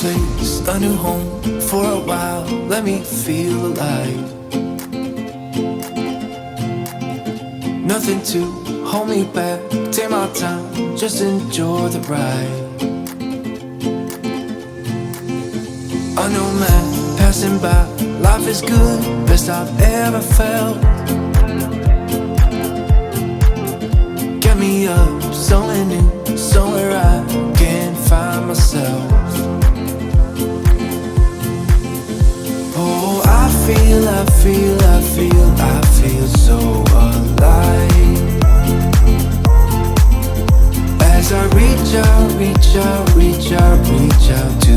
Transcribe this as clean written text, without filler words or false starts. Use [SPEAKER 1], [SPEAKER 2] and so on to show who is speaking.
[SPEAKER 1] place, a new home for a while. Let me feel alive. Nothing to hold me back. Take my time, just enjoy the ride. I know man passing by. Life is good, best I've ever felt. Get me up, somewhere new, somewhere I can find myself. Oh, I feel so alive. As I reach out, reach out, reach out, reach out to